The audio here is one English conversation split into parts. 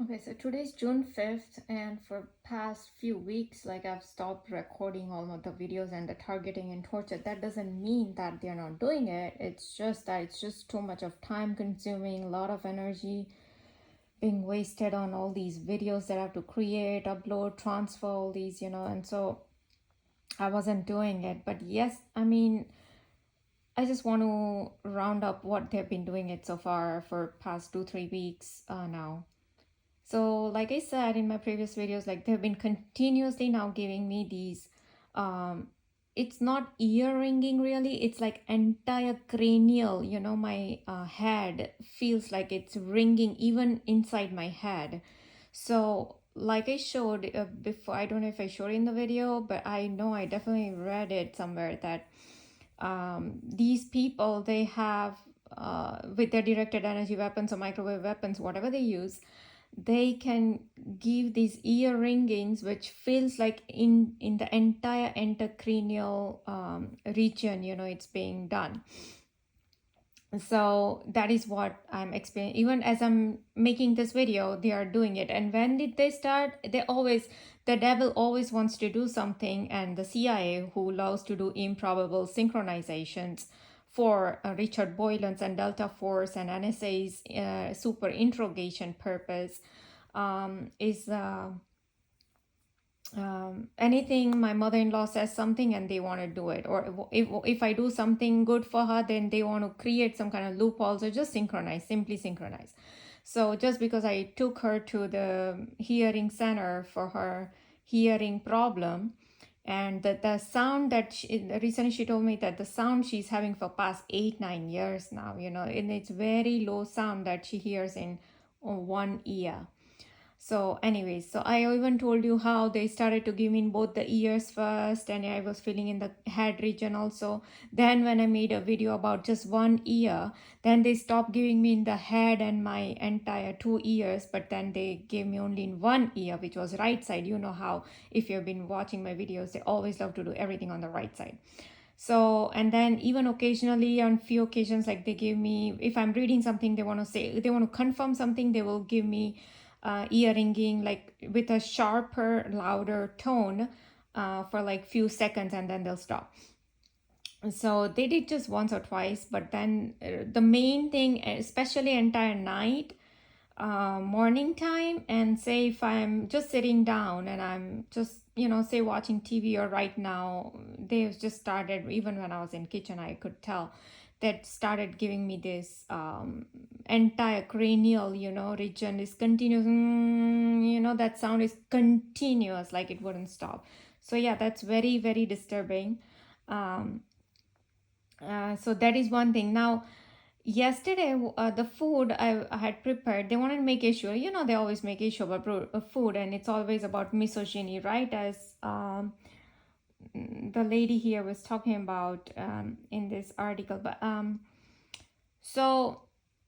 Okay, so today's June 5th, and for past few weeks, like I've stopped recording all of the videos and the targeting and torture. That doesn't mean that they're not doing it. It's just that it's just too much of time consuming, a lot of energy being wasted on all these videos that I have to create, upload, transfer all these, and so I wasn't doing it. But yes, I mean, I just want to round up what they've been doing it so far for past 2, 3 weeks now. So, like I said in my previous videos, like they've been continuously now giving me these. Um, it's not ear ringing really. It's like entire cranial. My head feels like it's ringing even inside my head. So, like I showed before, I don't know if I showed in the video, but I know I definitely read it somewhere that these people they have with their directed energy weapons or microwave weapons, whatever they use, they can give these ear ringings which feels like in the entire intracranial region, it's being done. So that is what I'm explaining. Even as I'm making this video, they are doing it. And when did they start? The devil always wants to do something, and the CIA, who loves to do improbable synchronizations for Richard Boylan's and Delta Force and NSA's super interrogation purpose, is anything my mother-in-law says something and they want to do it, or if I do something good for her, then they want to create some kind of loopholes or just simply synchronize. So just because I took her to the hearing center for her hearing problem, and the sound that recently she told me that the sound she's having for past 8-9 years now, and it's very low sound that she hears in one ear. So anyways, so I even told you how they started to give me in both the ears first, and I was feeling in the head region also. Then when I made a video about just one ear, then they stopped giving me in the head and my entire 2 ears, but then they gave me only in one ear, which was right side. You know how, if you've been watching my videos, they always love to do everything on the right side. So, and then even occasionally on few occasions, like they give me, if I'm reading something, they want to confirm something, they will give me ear ringing like with a sharper, louder tone for like few seconds, and then they'll stop. So they did just once or twice, but then the main thing, especially entire night, morning time, and say if I'm just sitting down and I'm just say watching TV, or right now they've just started, even when I was in kitchen I could tell that started giving me this entire cranial region is continuous, that sound is continuous, like it wouldn't stop. So yeah, that's very very disturbing. um, so that is one thing. Now yesterday, the food I had prepared, they wanted to make issue. They always make issue about food, and it's always about misogyny, right? As the lady here was talking about in this article. But so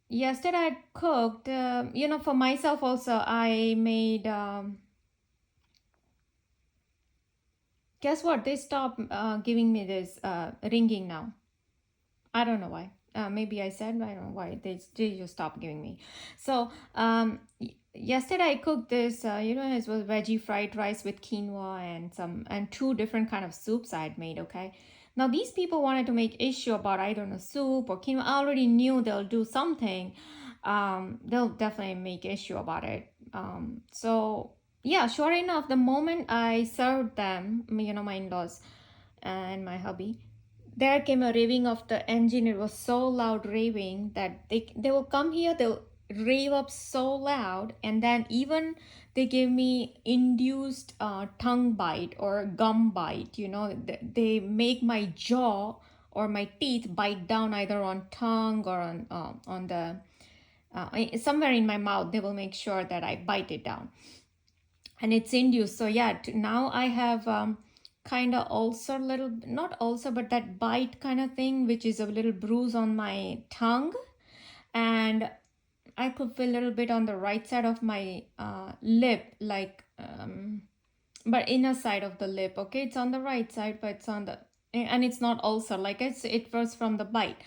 yesterday I cooked, for myself also. I made, guess what? They stopped giving me this ringing now. I don't know why. Maybe I said, I don't know why they just stopped giving me. So yesterday I cooked this. It was veggie fried rice with quinoa and two different kind of soups I had made. Okay. Now these people wanted to make issue about, I don't know, soup or quinoa. I already knew they'll do something. They'll definitely make issue about it. So yeah, sure enough, the moment I served them, my in-laws and my hubby, there came a raving of the engine. It was so loud raving that they will come here, they'll rave up so loud, and then even they gave me induced tongue bite or gum bite. They make my jaw or my teeth bite down either on tongue or on the somewhere in my mouth. They will make sure that I bite it down, and it's induced. So yeah, now I have kind of ulcer, little, not ulcer, but that bite kind of thing, which is a little bruise on my tongue. And I could feel a little bit on the right side of my lip, like but inner side of the lip. Okay, it's on the right side, but it's on the, and it's not ulcer, like it was from the bite.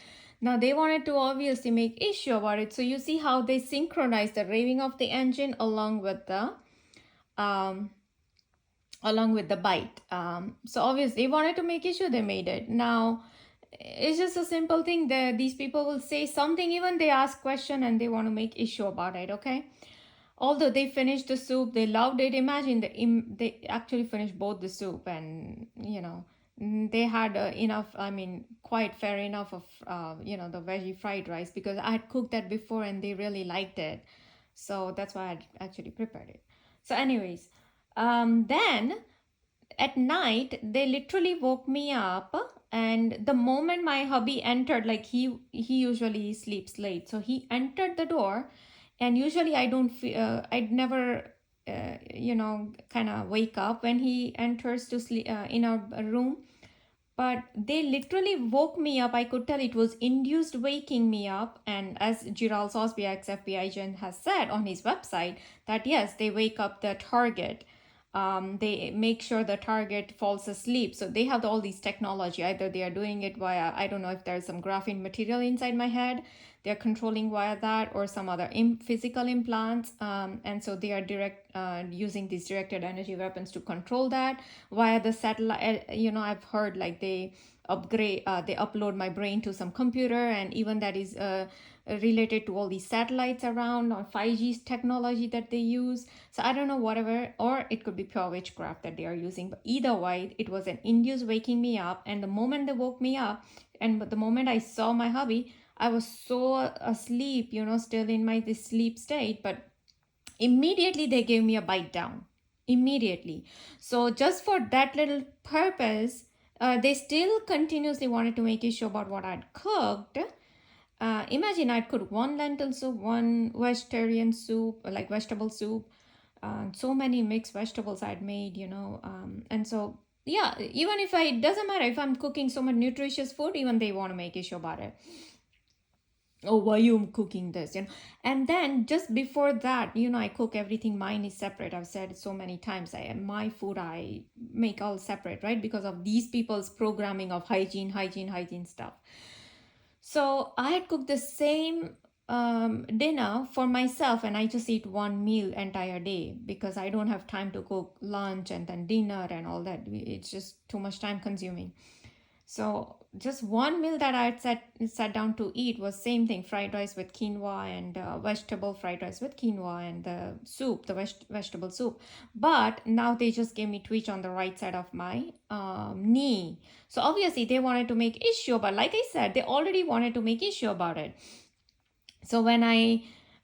Now they wanted to obviously make issue about it. So you see how they synchronize the raving of the engine um, along with the bite. So obviously they wanted to make issue, they made it. Now it's just a simple thing that these people will say something, even they ask question and they want to make issue about it, okay? Although they finished the soup, they loved it. Imagine they actually finished both the soup, and they had enough. I mean, quite fair enough of the veggie fried rice, because I had cooked that before and they really liked it. So that's why I actually prepared it. So, anyways, then at night they literally woke me up, and the moment my hubby entered, like he usually sleeps late, so he entered the door, and usually I don't feel I'd never kind of wake up when he enters to sleep in our room. But they literally woke me up. I could tell it was induced waking me up. And as Giral Sosby, ex-FBI agent, has said on his website, that yes, they wake up the target. They make sure the target falls asleep. So they have all these technology. Either they are doing it via, I don't know if there's some graphene material inside my head, they're controlling via that, or some other physical implants. And so they are using these directed energy weapons to control that via the satellite. I've heard like they upload my brain to some computer, and even that is related to all these satellites around, or 5G technology that they use. So I don't know, whatever, or it could be pure witchcraft that they are using. But either way, it was an induced waking me up. And the moment they woke me up, and the moment I saw my hubby, I was so asleep, still in my this sleep state. But immediately they gave me a bite down. Immediately. So just for that little purpose, they still continuously wanted to make issue about what I'd cooked. Imagine I'd cooked one lentil soup, one vegetarian soup, like vegetable soup, so many mixed vegetables I'd made, and so yeah, even if it doesn't matter if I'm cooking so much nutritious food, even they want to make issue about it. Oh, why you cooking this, and then just before that, I cook everything. Mine is separate. I've said it so many times. My food I make all separate, right? Because of these people's programming of hygiene stuff. So I had cooked the same dinner for myself, and I just eat one meal entire day, because I don't have time to cook lunch and then dinner and all that. It's just too much time consuming. So just one meal that I had sat down to eat was same thing: fried rice with quinoa, and vegetable fried rice with quinoa, and the soup, the vegetable soup. But now they just gave me twitch on the right side of my knee. So obviously they wanted to make issue, but like I said, they already wanted to make issue about it. So when I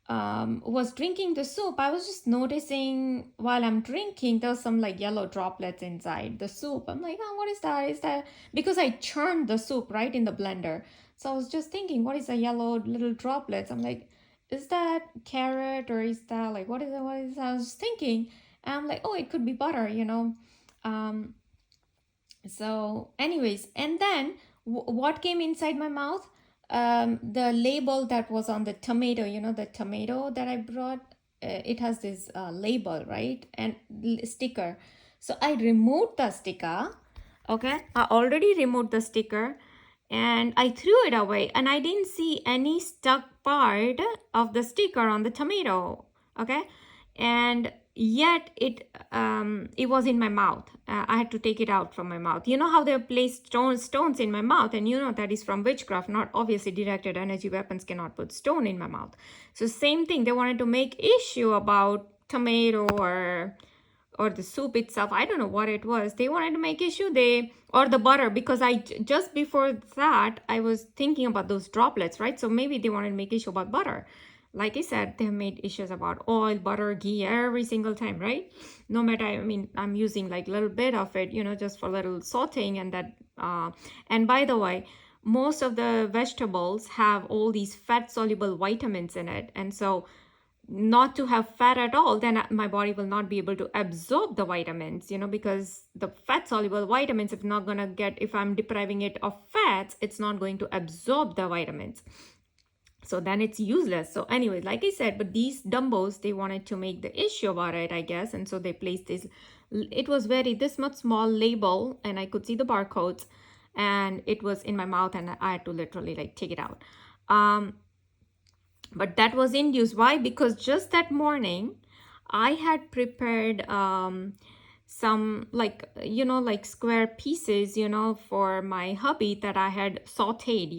was drinking the soup, I was just noticing while I'm drinking, there's some like yellow droplets inside the soup. I'm like, oh, what is that? Is that because I churned the soup right in the blender? So I was just thinking, what is the yellow little droplets? I'm like, is that carrot, or is that like, what is it? What is that? I was thinking, and I'm like, oh, it could be butter, So, anyways, and then what came inside my mouth? The label that was on the tomato, the tomato that I brought, it has this label, right? And sticker. So I removed the sticker. Okay, I already removed the sticker, and I threw it away, and I didn't see any stuck part of the sticker on the tomato. Okay, and yet it was in my mouth. I had to take it out from my mouth. You know how they place stones in my mouth, and that is from witchcraft. Not obviously directed energy weapons cannot put stone in my mouth. So same thing, they wanted to make issue about tomato or the soup itself. I don't know what it was. They wanted to make issue, or the butter, because I just before that I was thinking about those droplets, right? So maybe they wanted to make issue about butter. Like I said, they have made issues about oil, butter, ghee every single time, right? No matter, I mean, I'm using like a little bit of it, just for a little sauteing, and that. And by the way, most of the vegetables have all these fat-soluble vitamins in it, and so not to have fat at all, then my body will not be able to absorb the vitamins, because the fat-soluble vitamins, if I'm depriving it of fats, it's not going to absorb the vitamins. So then it's useless. So anyway, like I said, but these dumbos, they wanted to make the issue about it, I guess. And so they placed this, it was this much small label, and I could see the barcodes. and it was in my mouth, and I had to literally like take it out. Um, but that was induced. Why? Because just that morning I had prepared some, like, like square pieces, for my hubby, that I had sauteed.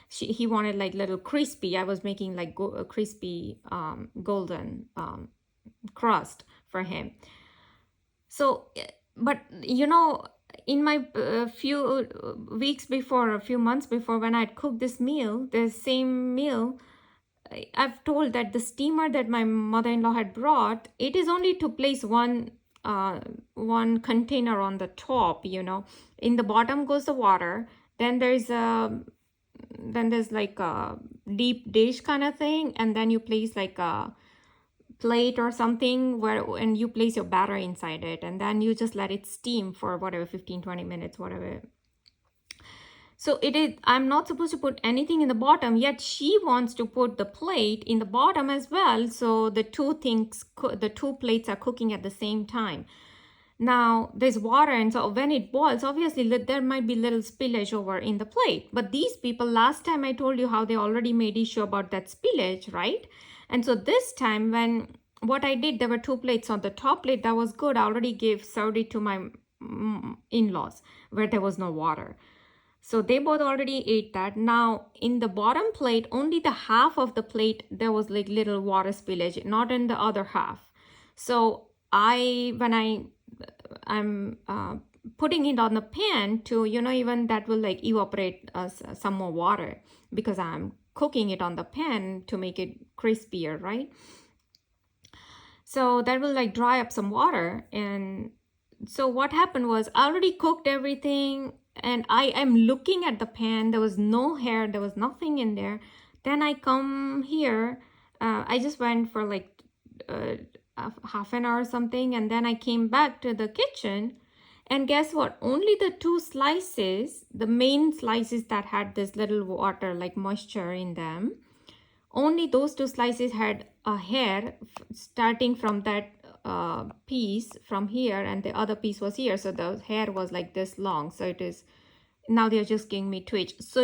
He wanted like little crispy. I was making like crispy golden crust for him. So, but in my few weeks before, a few months before, when I'd cooked this meal, the same meal, I've told that the steamer that my mother-in-law had brought, it is only to place one container on the top. In the bottom goes the water. Then there's like a deep dish kind of thing, and then you place like a plate or something and you place your batter inside it, and then you just let it steam for whatever, 15-20 minutes, whatever. So I'm not supposed to put anything in the bottom, yet she wants to put the plate in the bottom as well. So the two plates are cooking at the same time. Now there's water, and so when it boils, obviously there might be little spillage over in the plate. But these people, last time I told you how they already made issue about that spillage, right? And so this time, what I did, there were two plates. On the top plate, that was good. I already served it to my in-laws where there was no water. So they both already ate that. Now in the bottom plate, only the half of the plate, there was like little water spillage, not in the other half. So I'm putting it on the pan to, even that will like evaporate some more water, because I'm cooking it on the pan to make it crispier, right? So that will like dry up some water. And so what happened was, I already cooked everything, and I am looking at the pan. There was no hair, there was nothing in there. Then I come here, I just went for like half an hour or something, and then I came back to the kitchen, and guess what? Only the two slices, the main slices that had this little water, like moisture in them, only those two slices had a hair starting from that piece from here, and the other piece was here. So the hair was like this long. So it is, now they're just giving me twitch. So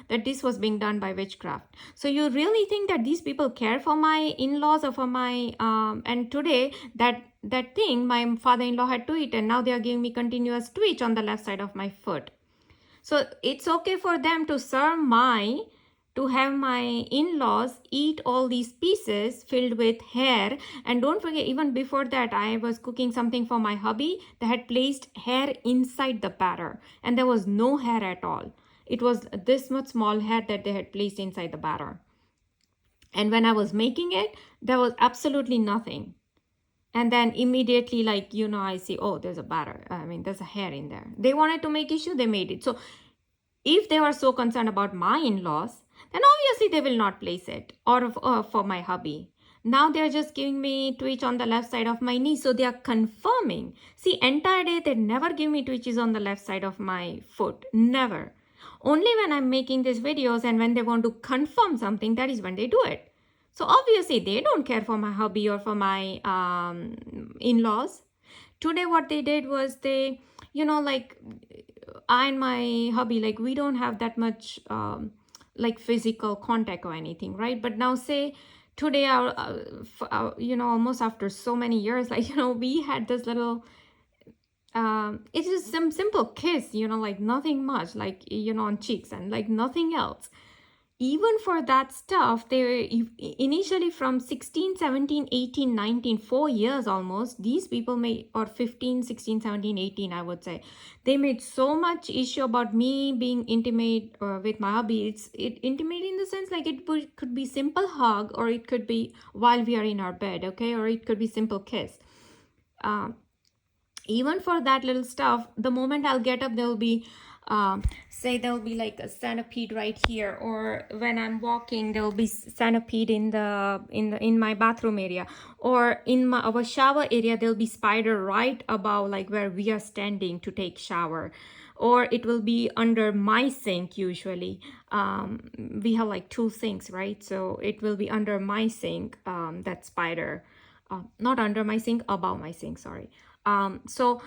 that this was being done by witchcraft. So you really think that these people care for my in-laws or for my and today that thing my father-in-law had to eat, and now they are giving me continuous twitch on the left side of my foot. So it's okay for them to have my in-laws eat all these pieces filled with hair. And don't forget, even before that, I was cooking something for my hubby that had placed hair inside the batter, and there was no hair at all. It was this much small hair that they had placed inside the batter. And when I was making it, there was absolutely nothing. And then immediately, like, I see, oh, there's a batter. There's a hair in there. They wanted to make issue, they made it. So if they were so concerned about my in-laws, then obviously they will not place it, or for my hubby. Now they're just giving me twitch on the left side of my knee. So they are confirming. See, entire day they never give me twitches on the left side of my foot. Never. Only when I'm making these videos and when they want to confirm something, that is when they do it. So obviously they don't care for my hubby or for my in-laws. Today what they did was they, like, I and my hubby, like, we don't have that much like physical contact or anything, right? But now say today almost after so many years, like, we had this little it's just some simple kiss, like nothing much, like, on cheeks, and like nothing else. Even for that stuff, they initially from 16, 17, 18, 19, 4 years almost, these people made, or 15, 16, 17, 18, I would say, they made so much issue about me being intimate with my hubby. It's intimate in the sense, like, could be simple hug, or it could be while we are in our bed, okay, or it could be simple kiss. Even for that little stuff, the moment I'll get up, there'll be say there'll be like a centipede right here, or when I'm walking, there'll be centipede in my bathroom area, or in our shower area, there'll be spider right above, like where we are standing to take shower, or it will be under my sink. Usually we have like two sinks, right? So it will be under my sink, that spider, not under my sink, above my sink, sorry. So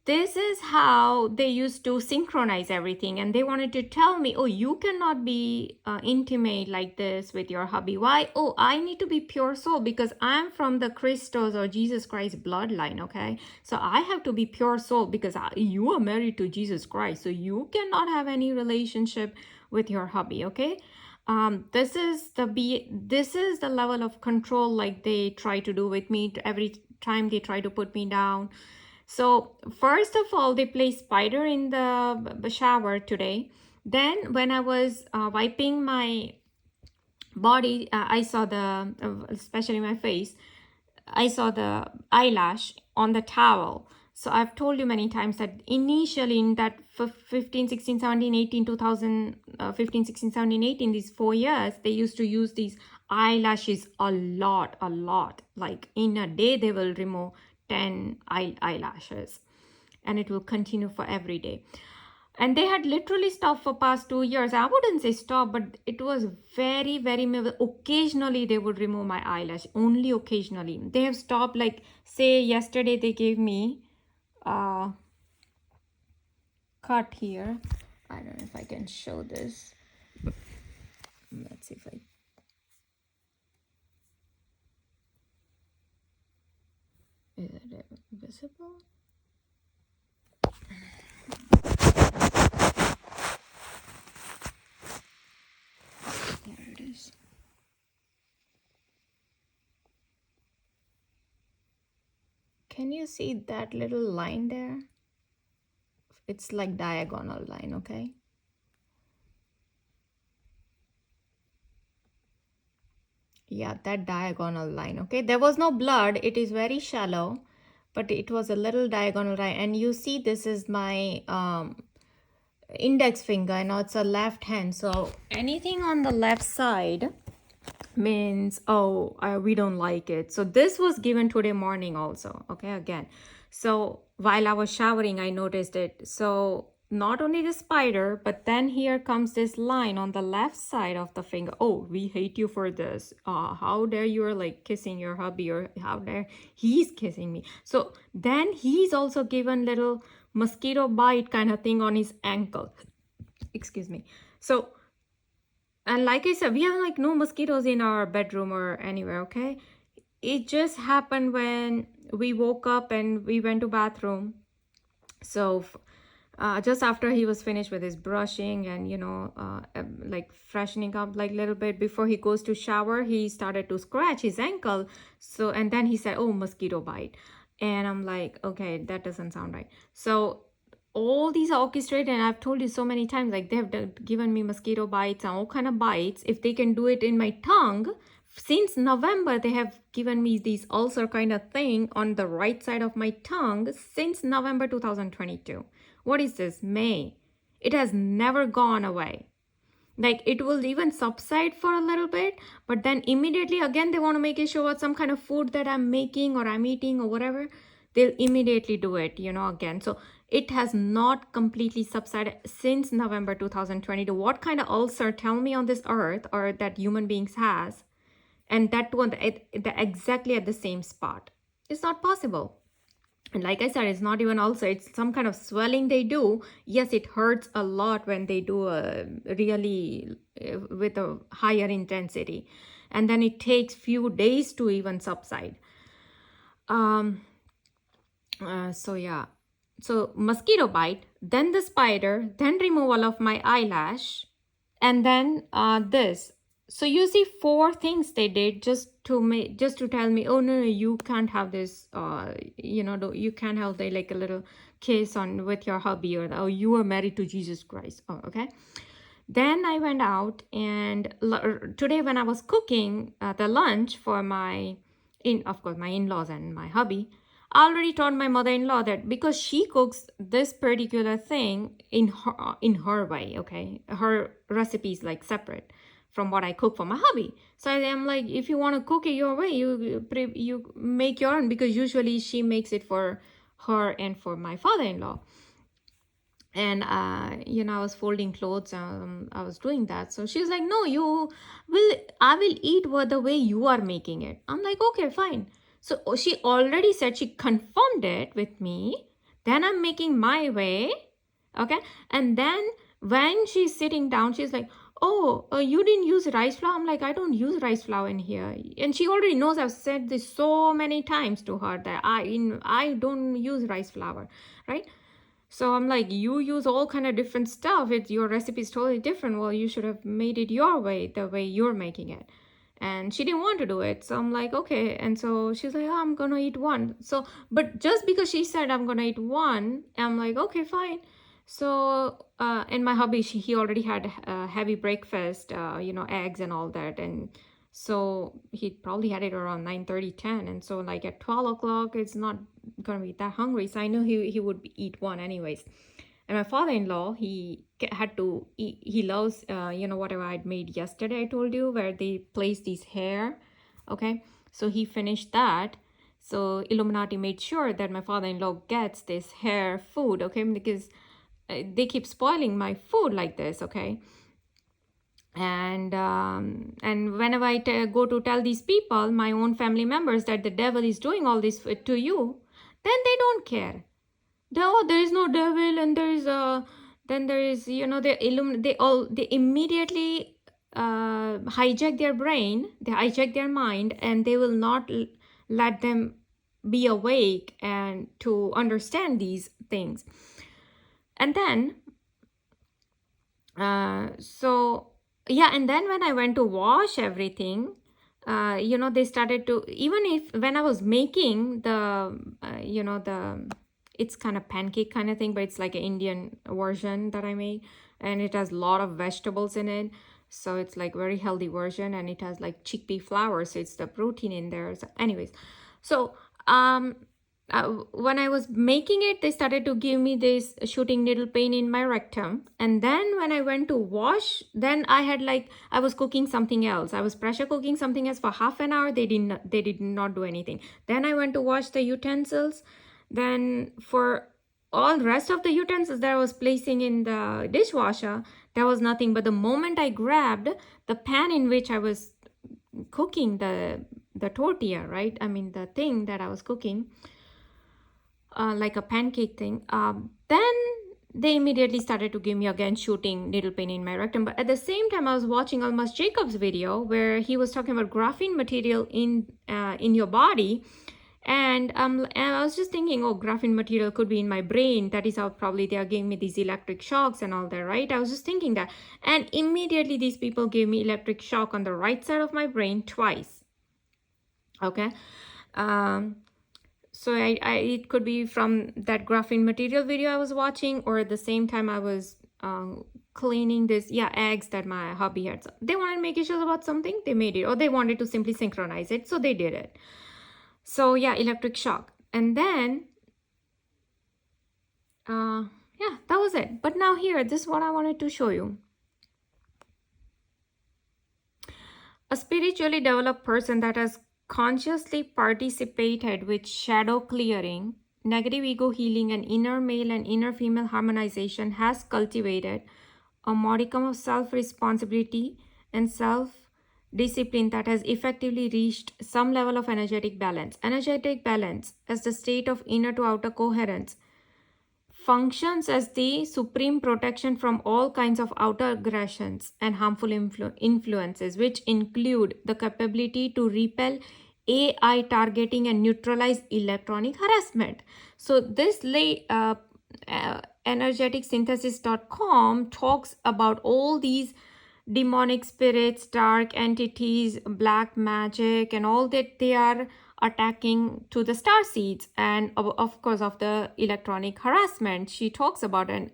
this is how they used to synchronize everything, and they wanted to tell me, oh, you cannot be intimate like this with your hubby. Why? Oh, I need to be pure soul because I'm from the Christos or Jesus Christ bloodline. Okay, so I have to be pure soul because you are married to Jesus Christ, so you cannot have any relationship with your hubby. Okay, this is the level of control like they try to do with me every time they try to put me down. So first of all, they placed spider in the shower today. Then when I was wiping my body, I saw especially my face, I saw the eyelash on the towel. So I've told you many times that initially in that 15, 16, 17, 18, 2015, 16, 17, 18, these 4 years, they used to use these eyelashes a lot. Like in a day, they will remove 10 eyelashes, and it will continue for every day. And they had literally stopped for past 2 years. I wouldn't say stop, but it was very occasionally they would remove my eyelash, only occasionally. They have stopped, like say yesterday they gave me a cut here. I don't know if I can show this. Let's see if I is it visible. There it is. Can you see that little line there? It's like diagonal line, okay? Yeah, that diagonal line, okay? There was no blood. It is very shallow, but it was a little diagonal line. And you see this is my index finger. Now it's a left hand. So anything on the left side means, oh, we don't like it. So this was given today morning also, okay, again. So while I was showering, I noticed it. So not only the spider, but then here comes this line on the left side of the finger. Oh, we hate you for this. How dare you're like kissing your hubby, or how dare he's kissing me. So then he's also given little mosquito bite kind of thing on his ankle. Excuse me. So, and like I said, we have like no mosquitoes in our bedroom or anywhere, okay? It just happened when we woke up and we went to bathroom. So just after he was finished with his brushing and, like freshening up like a little bit before he goes to shower, he started to scratch his ankle. So, and then he said, oh, mosquito bite. And I'm like, okay, that doesn't sound right. So all these are orchestrated, and I've told you so many times, like they have given me mosquito bites and all kind of bites. If they can do it in my tongue, since November they have given me these ulcer kind of thing on the right side of my tongue since November 2022. What is this? May. It has never gone away. Like it will even subside for a little bit, but then immediately again they want to make it show what some kind of food that I'm making or I'm eating or whatever. They'll immediately do it, again. So it has not completely subsided since November 2022. What kind of ulcer, tell me, on this earth or that human beings has, and that one exactly at the same spot? It's not possible. And like I said, it's not even ulcer, it's some kind of swelling they do. Yes, it hurts a lot when they do a really with a higher intensity, and then it takes few days to even subside. So yeah, so mosquito bite, then the spider, then removal of my eyelash, and then this. So you see 4 things they did just to tell me, oh no, you can't have this, you can't have like a little kiss on with your hubby, or oh, you are married to Jesus Christ. Oh, okay. Then I went out, and today when I was cooking the lunch for my in-laws and my hubby, I already told my mother-in-law that because she cooks this particular thing in her way, okay, her recipe is like separate from what I cook for my hubby. So I'm like, if you want to cook it your way, you make your own, because usually she makes it for her and for my father-in-law. And I was folding clothes, I was doing that. So she's like, no, I will eat the way you are making it. I'm like, okay, fine. So she already said, she confirmed it with me Then I'm making my way, okay? And then when she's sitting down, she's like, oh, you didn't use rice flour? I'm like, I don't use rice flour in here. And she already knows, I've said this so many times to her that I don't use rice flour, right? So I'm like, you use all kind of different stuff. Your recipe is totally different. Well, you should have made it your way, the way you're making it. And she didn't want to do it. So I'm like, okay. And so she's like, oh, I'm gonna eat one. So, but just because she said I'm gonna eat one, I'm like, okay, fine. So, and my hubby, he already had a heavy breakfast, eggs and all that. And so he probably had it around 9:30, 10. And so like at 12 o'clock, it's not gonna be that hungry. So I knew he would eat one anyways. And my father-in-law, he had to eat, he loves, whatever I'd made yesterday, I told you, where they place these hair. Okay. So he finished that. So Illuminati made sure that my father-in-law gets this hair food. Okay. Because they keep spoiling my food like this. Okay. And whenever I go to tell these people, my own family members, that the devil is doing all this to you, then they don't care. There is no devil, and there is then there is, they immediately hijack their brain, they hijack their mind, and they will not let them be awake and to understand these things. And then so yeah, and then when I went to wash everything, they started to, even if when I was making the it's kind of pancake kind of thing, but it's like an Indian version that I made, and it has a lot of vegetables in it. So it's like very healthy version, and it has like chickpea flour, so it's the protein in there. So anyways, so when I was making it, they started to give me this shooting needle pain in my rectum. And then when I went to wash, then I was cooking something else. I was pressure cooking something else for half an hour. They did not do anything. Then I went to wash the utensils. Then for all the rest of the utensils that I was placing in the dishwasher, there was nothing. But the moment I grabbed the pan in which I was cooking the tortilla, right? I mean, the thing that I was cooking, like a pancake thing, then they immediately started to give me again shooting needle pain in my rectum. But at the same time, I was watching Almas Jacob's video where he was talking about graphene material in your body. And I was just thinking, oh, graphene material could be in my brain. That is how probably they are giving me these electric shocks and all that, right? I was just thinking that. And immediately these people gave me electric shock on the right side of my brain twice. Okay. So it could be from that graphene material video I was watching, or at the same time I was cleaning this eggs that my hubby had. So they wanted to make issues about something, they made it, or they wanted to simply synchronize it, so they did it. So yeah, electric shock. And then that was it. But now here, this is what I wanted to show you. A spiritually developed person that has consciously participated with shadow clearing, negative ego healing, and inner male and inner female harmonization has cultivated a modicum of self-responsibility and self-discipline that has effectively reached some level of energetic balance. Energetic balance, as the state of inner to outer coherence, functions as the supreme protection from all kinds of outer aggressions and harmful influences, which include the capability to repel AI targeting and neutralize electronic harassment. So this energeticsynthesis.com talks about all these demonic spirits, dark entities, black magic, and all that they are attacking to the star seeds, and of course of the electronic harassment she talks about, and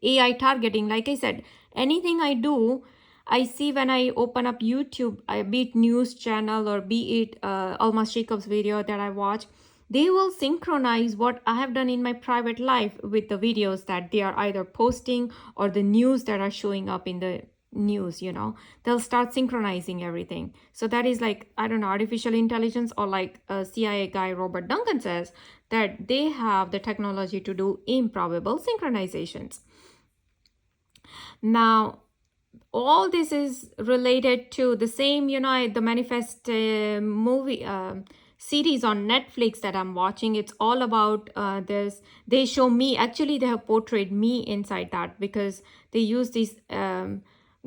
AI targeting. Like I said, anything I do, I see when I open up YouTube, be it news channel or be it Almas Jacob's video that I watch, they will synchronize what I have done in my private life with the videos that they are either posting or the news that are showing up in the news. They'll start synchronizing everything. So that is like, I don't know, artificial intelligence, or like a CIA guy Robert Duncan says that they have the technology to do improbable synchronizations. Now all this is related to the same, the manifest movie series on Netflix that I'm watching. It's all about this. They show me, actually, they have portrayed me inside that, because they use this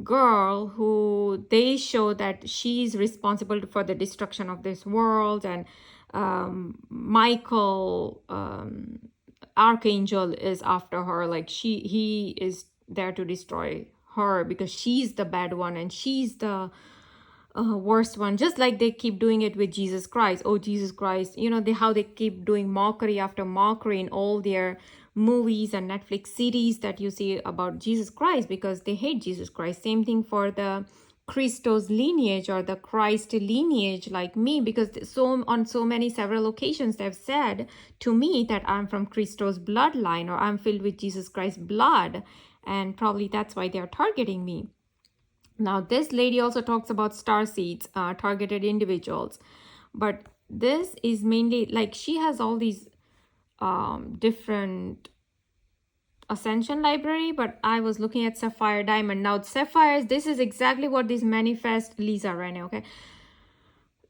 girl who they show that she's responsible for the destruction of this world, and Michael, Archangel, is after her. Like he is there to destroy her because she's the bad one and she's the worst one, just like they keep doing it with Jesus Christ. Oh, Jesus Christ, how they keep doing mockery after mockery in all their movies and Netflix series that you see about Jesus Christ, because they hate Jesus Christ. Same thing for the Christos lineage or the Christ lineage, like me, because on so many several occasions they've said to me that I'm from Christos bloodline, or I'm filled with Jesus Christ's blood, and probably that's why they're targeting me. Now, this lady also talks about StarSeeds, targeted individuals. But this is mainly, like, she has all these different Ascension library, but I was looking at Sapphire Diamond. Now, Sapphires, this is exactly what this Manifest, Lisa Rene, okay?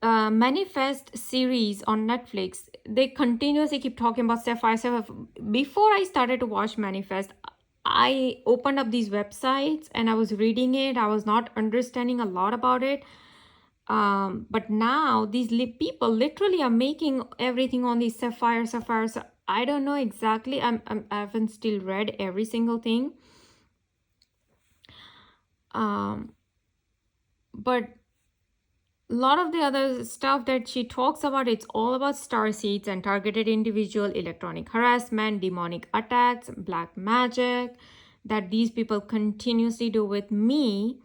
Manifest series on Netflix, they continuously keep talking about Sapphire. Before I started to watch Manifest, I opened up these websites and I was reading it. I was not understanding a lot about it. But now these people literally are making everything on these sapphires. So I don't know exactly. I haven't still read every single thing. But a lot of the other stuff that she talks about, it's all about starseeds and targeted individual, electronic harassment, demonic attacks, black magic that these people continuously do with me,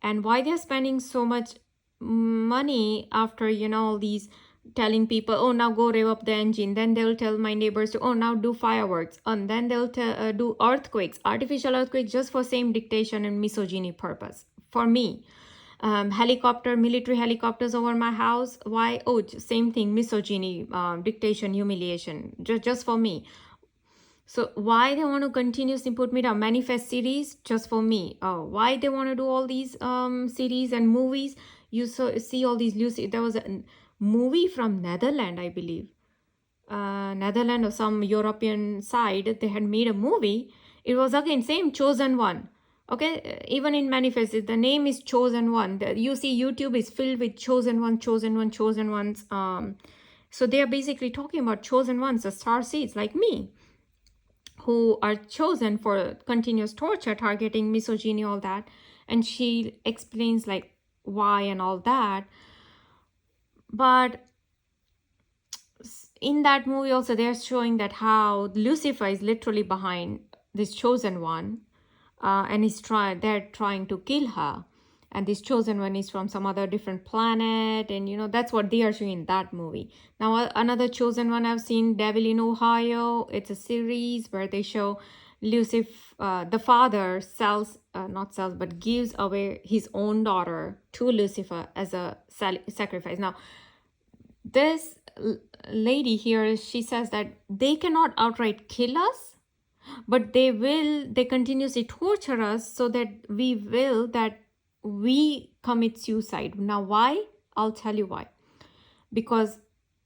and why they're spending so much money after, all these telling people, oh, now go rev up the engine. Then they'll tell my neighbors to, oh, now do fireworks. And then they'll do earthquakes, artificial earthquakes, just for same dictation and misogyny purpose for me. Military helicopters over my house. Why? Oh, same thing, misogyny, dictation, humiliation, just for me. So why they want to continuously put me down? Manifest series just for me. Oh, why they want to do all these series and movies? You see all these Lucy. There was a movie from Netherlands, I believe. Netherlands or some European side. They had made a movie. It was again same Chosen One. Okay, even in Manifest, the name is Chosen One. You see, YouTube is filled with Chosen One, Chosen One, Chosen Ones. So they are basically talking about chosen ones, the starseeds like me, who are chosen for continuous torture, targeting, misogyny, all that. And she explains like why and all that. But in that movie also, they're showing that how Lucifer is literally behind this chosen one, and they're trying to kill her. And this chosen one is from some other different planet, and that's what they are showing in that movie. Now another chosen one I've seen, Devil in Ohio. It's a series where they show Lucifer, the father gives away his own daughter to Lucifer as a sacrifice. Now this lady here, she says that they cannot outright kill us, but they continuously torture us so that we commit suicide. Now why? I'll tell you why. Because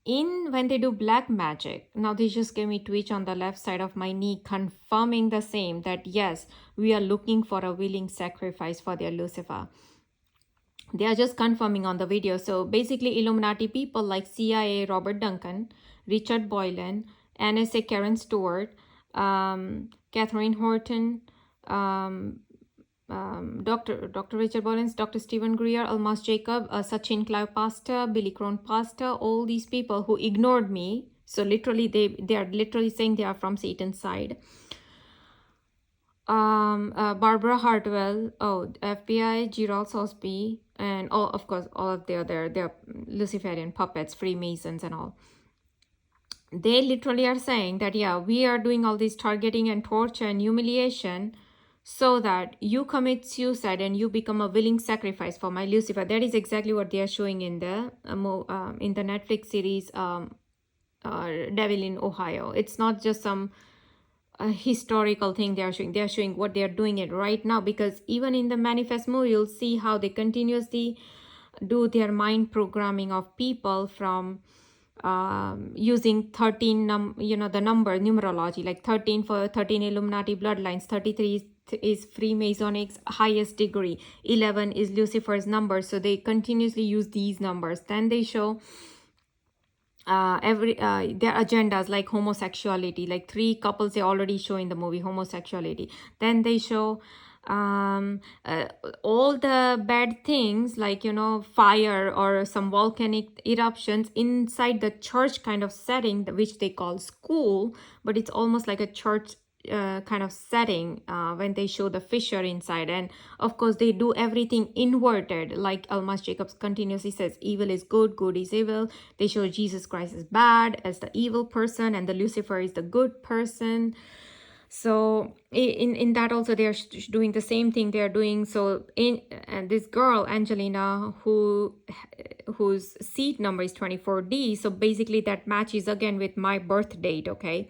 when they do black magic, now they just gave me twitch on the left side of my knee, confirming the same, that yes, we are looking for a willing sacrifice for their Lucifer. They are just confirming on the video. So basically Illuminati people like CIA Robert Duncan, Richard Boylan, NSA Karen Stewart, Catherine Horton, Dr. Richard Boylan, Dr. Stephen Greer, Almas Jacob, Sachin Clive Pasta, Billy Crone Pasta, all these people who ignored me. So literally they are literally saying they are from Satan's side. Barbara Hartwell, FBI, Gerald Sosby, and of course all of they're Luciferian puppets, Freemasons and all. They literally are saying that, yeah, we are doing all this targeting and torture and humiliation so that you commit suicide and you become a willing sacrifice for my Lucifer. That is exactly what they are showing in the Netflix series Devil in Ohio. It's not just some historical thing they are showing. They are showing what they are doing it right now, because even in the Manifest movie, you'll see how they continuously do their mind programming of people from using 13 the number numerology, like 13 for 13 Illuminati bloodlines, 33 is Freemasonics highest degree, 11 is Lucifer's number. So they continuously use these numbers. Then they show their agendas, like homosexuality, like 3 couples they already show in the movie homosexuality. Then they show uh, all the bad things, like fire or some volcanic eruptions inside the church kind of setting, which they call school, but it's almost like a church kind of setting when they show the fissure inside. And of course they do everything inverted, like Almas Jacobs continuously says evil is good, good is evil. They show Jesus Christ is bad as the evil person and the Lucifer is the good person. So in that also they are doing the same thing they are doing. So in this girl Angelina, whose seat number is 24D, so basically that matches again with my birth date. Okay,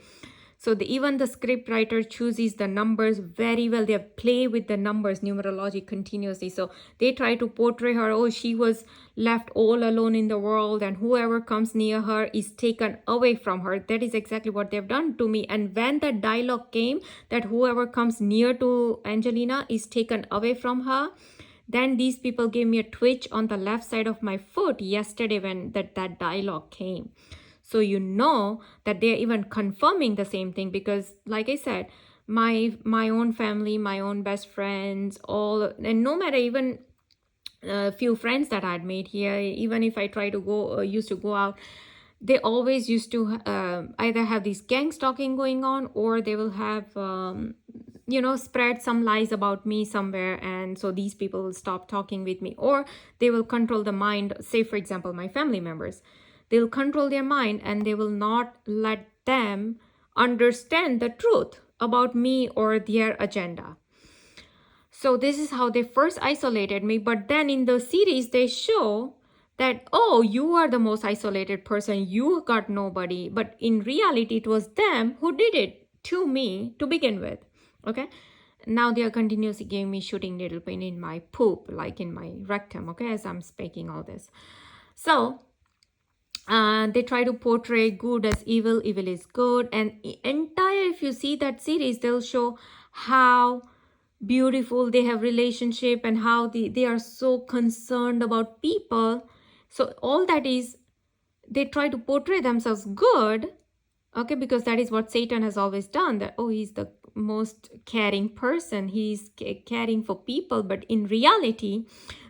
so even the script writer chooses the numbers very well. They play with the numbers, numerology continuously. So they try to portray her, oh, she was left all alone in the world and whoever comes near her is taken away from her. That is exactly what they've done to me. And when the dialogue came that whoever comes near to Angelina is taken away from her, then these people gave me a twitch on the left side of my foot yesterday when that dialogue came. So that they're even confirming the same thing, because like I said, my own family, my own best friends, all, and no matter even a few friends that I'd made here, even if I try to go used to go out, they always used to either have these gang stalking going on, or they will have spread some lies about me somewhere, and so these people will stop talking with me, or they will control the mind. Say for example my family members, they'll control their mind and they will not let them understand the truth about me or their agenda. So this is how they first isolated me. But then in the series, they show that, oh, you are the most isolated person. You got nobody. But in reality, it was them who did it to me to begin with. Okay. Now they are continuously giving me shooting needle pain in my poop, like in my rectum. Okay. As I'm speaking all this. So they try to portray good as evil, evil is good. And if you see that series, they'll show how beautiful they have relationship and how they are so concerned about people. So all that is, they try to portray themselves good, okay, because that is what Satan has always done, that, oh, he's the most caring person, he's caring for people. But in reality,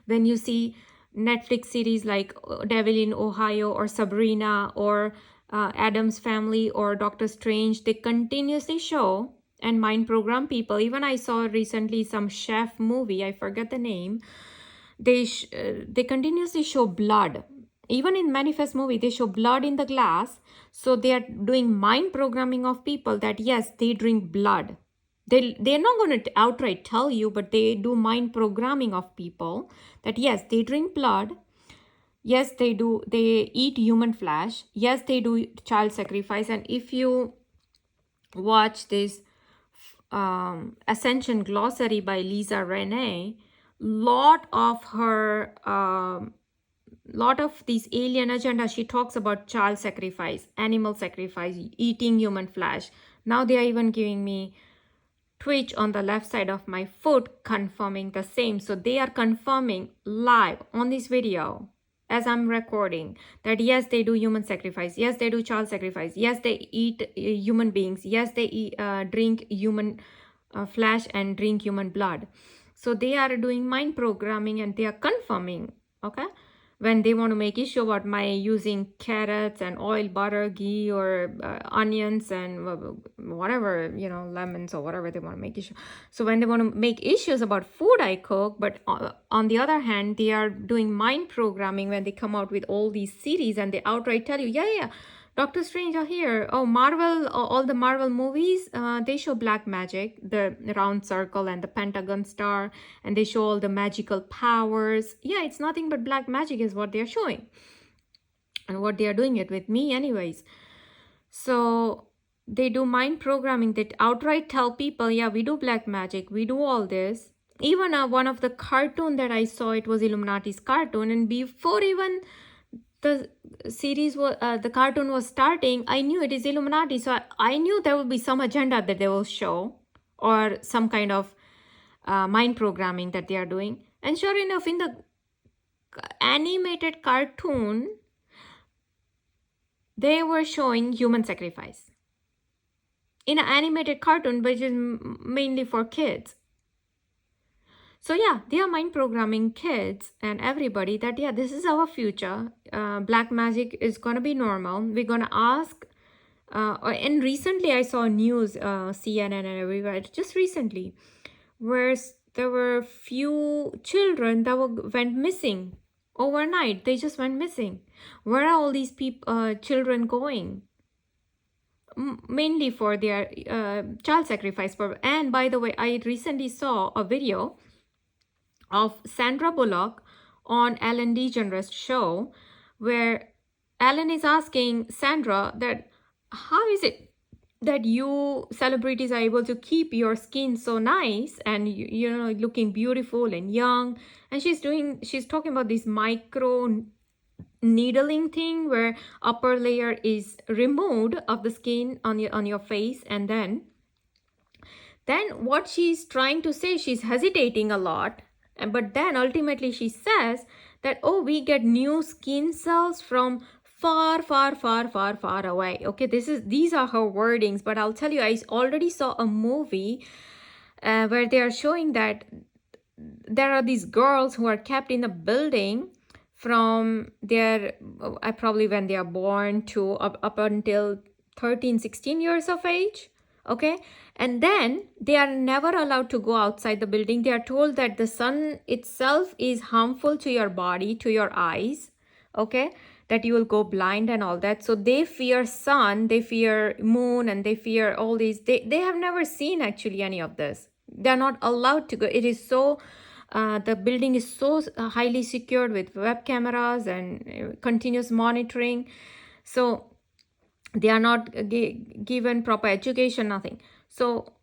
when you see Netflix series like Devil in Ohio or Sabrina or Adam's Family or Doctor Strange, they continuously show and mind program people. Even I saw recently some chef movie, I forget the name. They continuously show blood. Even in Manifest movie, they show blood in the glass. So they are doing mind programming of people that yes, they drink blood. They're not going to outright tell you, but they do mind programming of people that yes, they drink blood. Yes, they do. They eat human flesh. Yes, they do child sacrifice. And if you watch this Ascension Glossary by Lisa Renee, lot of these alien agenda, she talks about child sacrifice, animal sacrifice, eating human flesh. Now they are even giving me twitch on the left side of my foot, confirming the same. So they are confirming live on this video as I'm recording that yes, they do human sacrifice. Yes, they do child sacrifice. Yes, they eat human beings. Yes, they drink human flesh and drink human blood. So they are doing mind programming and they are confirming, okay, when they want to make issue about my using carrots and oil, butter, ghee, or onions and whatever, lemons or whatever they want to make issue. So when they want to make issues about food I cook, but on the other hand, they are doing mind programming when they come out with all these series and they outright tell you, yeah, Doctor Strange are here. Oh, Marvel, all the Marvel movies, they show black magic, the round circle and the pentagon star, and they show all the magical powers. Yeah, it's nothing but black magic is what they're showing. And what they are doing it with me anyways. So they do mind programming that outright tell people, yeah, we do black magic, we do all this. Even one of the cartoon that I saw, it was Illuminati's cartoon. And before even the series was the cartoon was starting, I knew it is Illuminati, so I knew there would be some agenda that they will show, or some kind of mind programming that they are doing. And sure enough, in the animated cartoon, they were showing human sacrifice in an animated cartoon, which is mainly for kids. So yeah, they are mind programming kids and everybody that yeah, this is our future. Black magic is gonna be normal. We're gonna ask. And recently, I saw news, CNN and everywhere. Just recently, where there were few children that went missing overnight. They just went missing. Where are all these children going? Mainly for their child sacrifice. And by the way, I recently saw a video of Sandra Bullock on Ellen DeGeneres show, where Ellen is asking Sandra that how is it that you celebrities are able to keep your skin so nice and you know, looking beautiful and young. And she's talking about this micro needling thing where upper layer is removed of the skin on your face, and then what she's trying to say, she's hesitating a lot, but then ultimately she says that, oh, we get new skin cells from far, far, far, far, far away. Okay, these are her wordings, but I'll tell you, I already saw a movie where they are showing that there are these girls who are kept in a building from their probably when they are born to up until 13-16 years of age. Okay, and then they are never allowed to go outside the building. They are told that the sun itself is harmful to your body, to your eyes. Okay, that you will go blind and all that. So they fear sun, they fear moon, and they fear all these. They have never seen actually any of this. They're not allowed to go. It is so the building is so highly secured with web cameras and continuous monitoring. So they are not given proper education, nothing. So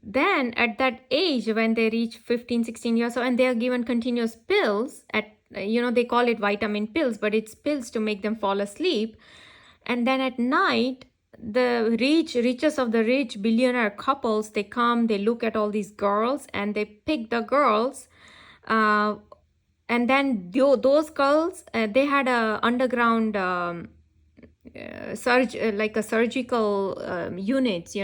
then at that age, when they reach 15-16 years old, and they are given continuous pills at they call it vitamin pills, but it's pills to make them fall asleep. And then at night, the richest of the rich billionaire couples, they come, they look at all these girls and they pick the girls, and then those girls, they had a underground like a surgical units,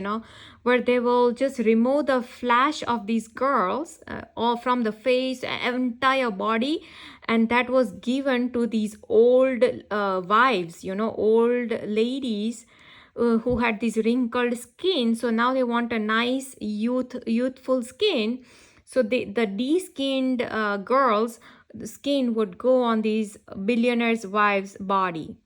where they will just remove the flesh of these girls all from the face, entire body, and that was given to these old wives, old ladies who had this wrinkled skin. So now they want a nice youthful skin. So the de-skinned girls, the skin would go on these billionaires' wives' body.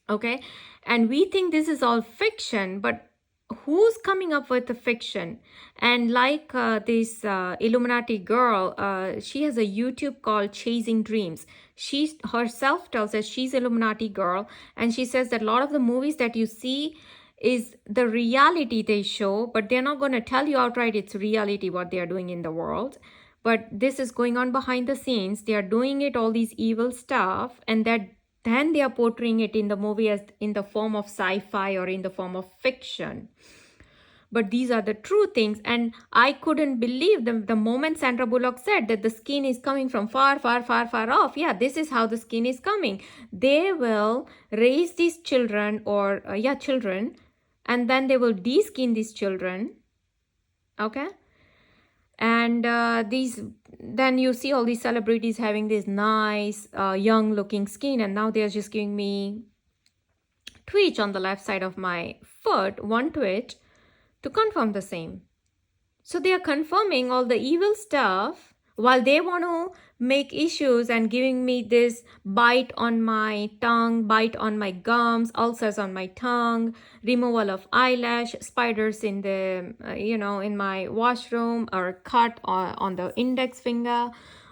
Okay, and we think this is all fiction, but who's coming up with the fiction? And like this Illuminati girl, she has a YouTube called Chasing Dreams. She herself tells us she's Illuminati girl, and she says that a lot of the movies that you see is the reality they show, but they're not going to tell you outright it's reality what they are doing in the world. But this is going on behind the scenes. They are doing it, all these evil stuff, and that then they are portraying it in the movie as in the form of sci-fi or in the form of fiction. But these are the true things. And I couldn't believe them the moment Sandra Bullock said that the skin is coming from far, far, far, far off. Yeah, this is how the skin is coming. They will raise these children or, children, and then they will de-skin these children. Okay. And then you see all these celebrities having this nice young looking skin, and now they're just giving me twitch on the left side of my foot, one twitch, to confirm the same. So they are confirming all the evil stuff while they want to make issues and giving me this bite on my tongue, bite on my gums, ulcers on my tongue, removal of eyelash, spiders in the, in my washroom, or cut on the index finger,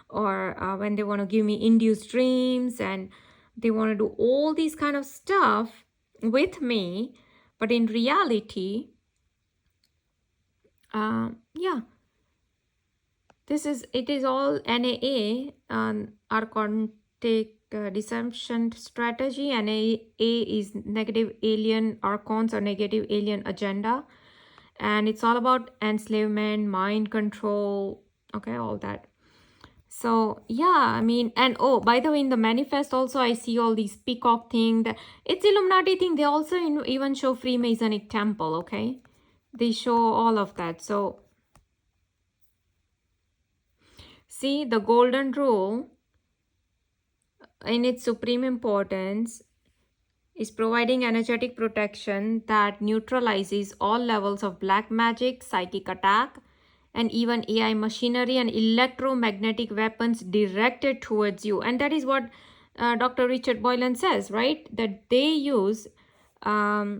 or when they want to give me induced dreams, and they want to do all these kind of stuff with me. But in reality, it is all NAA, narcotic deception strategy, and A is negative alien archons or negative alien agenda. And it's all about enslavement, mind control, okay, all that. So yeah, I mean, and oh, by the way, in the manifest also I see all these peacock thing, that it's Illuminati thing. They also even show Freemasonic temple, okay? They show all of that. So see, the golden rule in its supreme importance is providing energetic protection that neutralizes all levels of black magic, psychic attack, and even AI machinery and electromagnetic weapons directed towards you. And that is what Dr. Richard Boylan says, right? That they use yeah,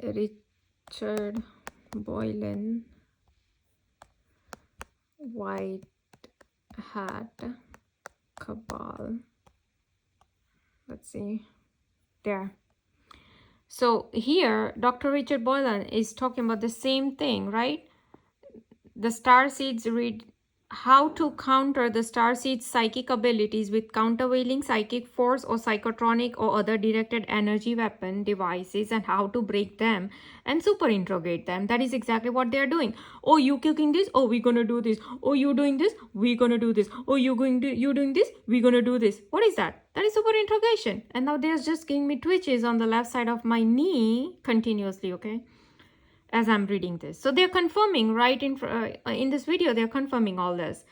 Richard Boylan, White Hat Cabal. Let's see. There. So here, Dr. Richard Boylan is talking about the same thing, right? The starseeds read how to counter the starseeds' psychic abilities with countervailing psychic force or psychotronic or other directed energy weapon devices, and how to break them and super interrogate them. That is exactly what they are doing. Oh, you cooking this? Oh, we're gonna do this. Oh, you doing this? We're gonna do this. Oh, you doing this? We're gonna do this. What is that? That is super interrogation. And now they're just giving me twitches on the left side of my knee continuously, okay, as I'm reading this. So they're confirming right in this video, they're confirming all this.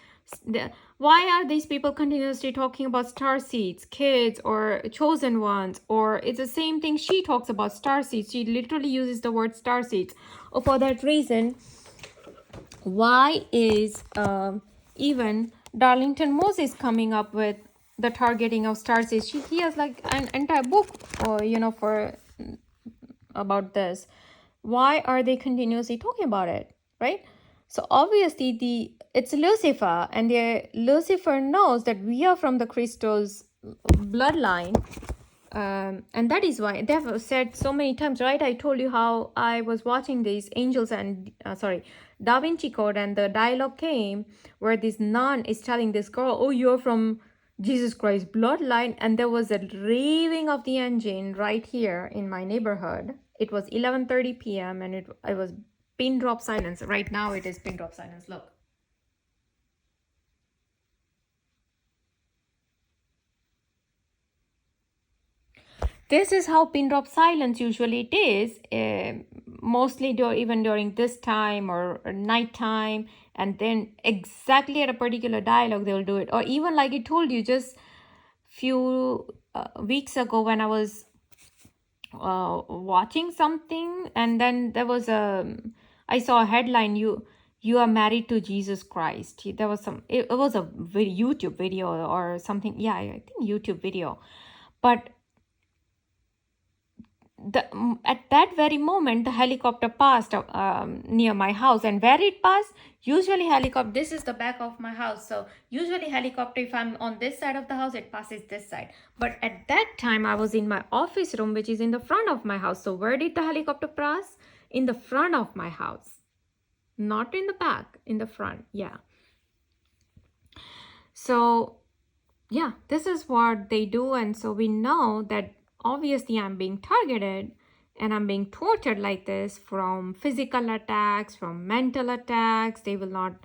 Why are these people continuously talking about star seeds, kids, or chosen ones? Or it's the same thing she talks about, star seeds. She literally uses the word star seeds. Or for that reason, why is even Darlington Moses coming up with the targeting of star seeds? He has like an entire book, for about this. Why are they continuously talking about it, right? So obviously it's Lucifer, and Lucifer knows that we are from the Christos bloodline, and that is why they've said so many times, right? I told you how I was watching these angels and Da Vinci Code, and the dialogue came where this nun is telling this girl, oh, you're from Jesus Christ bloodline, and there was a raving of the engine right here in my neighborhood. It was 11:30 p.m. and it was pin drop silence. Right now it is pin drop silence. Look. This is how pin drop silence usually it is, mostly even during this time or night time, and then exactly at a particular dialogue they'll do it. Or even like I told you just few weeks ago when I was watching something, and then there was I saw a headline, you are married to Jesus Christ. There was it was a YouTube video or something. Yeah, I think YouTube video. But at that very moment the helicopter passed near my house, and where it passed, usually helicopter, this is the back of my house, so usually helicopter, if I'm on this side of the house, it passes this side. But at that time I was in my office room, which is in the front of my house. So where did the helicopter pass? In the front of my house, not in the back, in the front. Yeah. So yeah, this is what they do. And so we know that obviously I'm being targeted and I'm being tortured like this, from physical attacks, from mental attacks. They will not.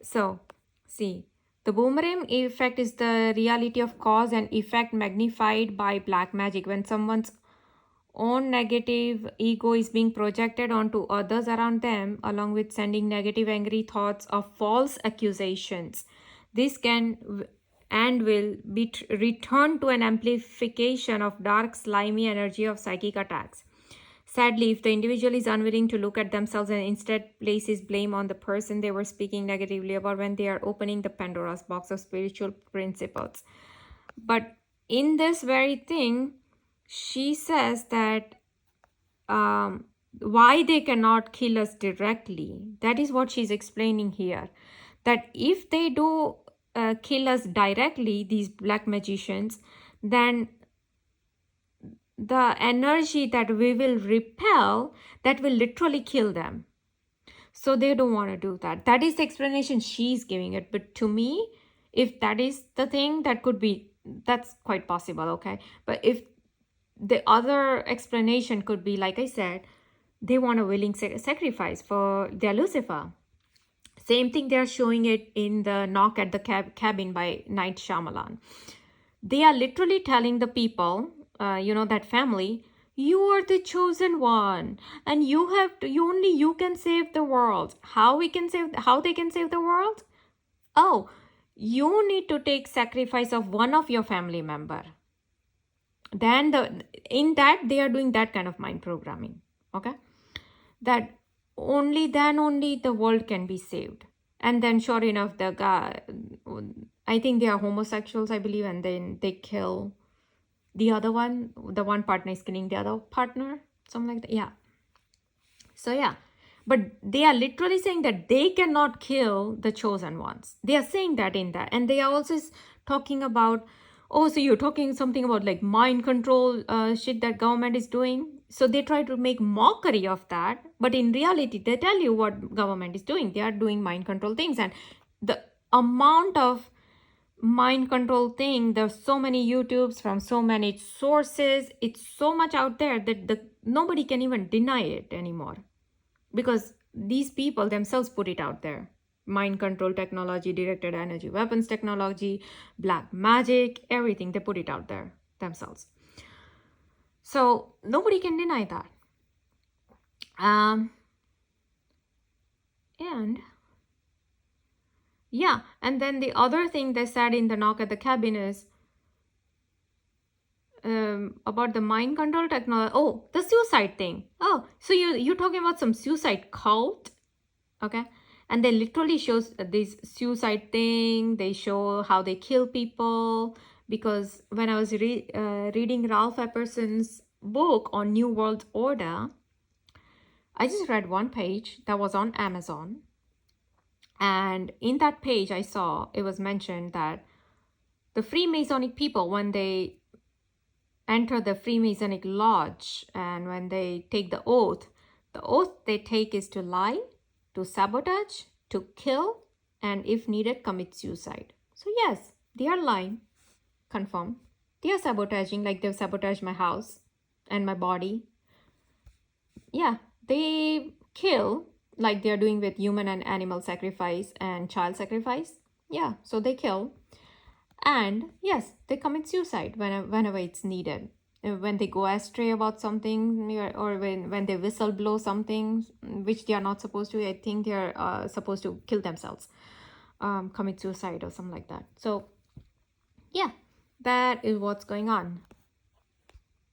So see, the boomerang effect is the reality of cause and effect magnified by black magic. When someone's own negative ego is being projected onto others around them, along with sending negative angry thoughts of false accusations, this can and will be returned to an amplification of dark, slimy energy of psychic attacks. Sadly, if the individual is unwilling to look at themselves and instead places blame on the person they were speaking negatively about, when they are opening the Pandora's box of spiritual principles. But in this very thing, she says that why they cannot kill us directly. That is what she's explaining here. That if they do kill us directly, these black magicians, then the energy that we will repel, that will literally kill them. So they don't want to do that. That is the explanation she's giving it. But to me, if that is the thing, that's quite possible, okay? But if the other explanation could be, like I said, they want a willing sacrifice for their Lucifer. Same thing they're showing it in the Knock at the Cabin by Night Shyamalan. They are literally telling the people, that family, you are the chosen one, and only you can save the world. How they can save the world? Oh, you need to take sacrifice of one of your family member. Then in that they are doing that kind of mind programming, okay? That only the world can be saved. And then sure enough, the guy, I think they are homosexuals, I believe, and then they kill the other one. The one partner is killing the other partner, something like that. Yeah. So yeah, but they are literally saying that they cannot kill the chosen ones. They are saying that in that. And they are also talking about, oh, so you're talking something about like mind control shit that government is doing. So they try to make mockery of that. But in reality, they tell you what government is doing. They are doing mind control things. And the amount of mind control thing, there's so many YouTubes from so many sources. It's so much out there that nobody can even deny it anymore, because these people themselves put it out there. Mind control technology, directed energy weapons technology, black magic, everything, they put it out there themselves. So nobody can deny that. And yeah, and then the other thing they said in the Knock at the Cabin is about the mind control technology. Oh, the suicide thing. Oh, so you're talking about some suicide cult, okay? And they literally shows this suicide thing. They show how they kill people. Because when I was reading Ralph Epperson's book on New World Order, I just read one page that was on Amazon. And in that page, I saw it was mentioned that the Freemasonic people, when they enter the Freemasonic lodge and when they take the oath they take is to lie, to sabotage, to kill, and if needed, commit suicide. So yes, they are lying, confirmed. They are sabotaging, like they've sabotaged my house and my body. Yeah, they kill like they're doing with human and animal sacrifice and child sacrifice. Yeah, so they kill. And yes, they commit suicide whenever it's needed. When they go astray about something, or when they whistle blow something which they are not supposed to, I think they're supposed to kill themselves, commit suicide or something like that. So yeah, that is what's going on.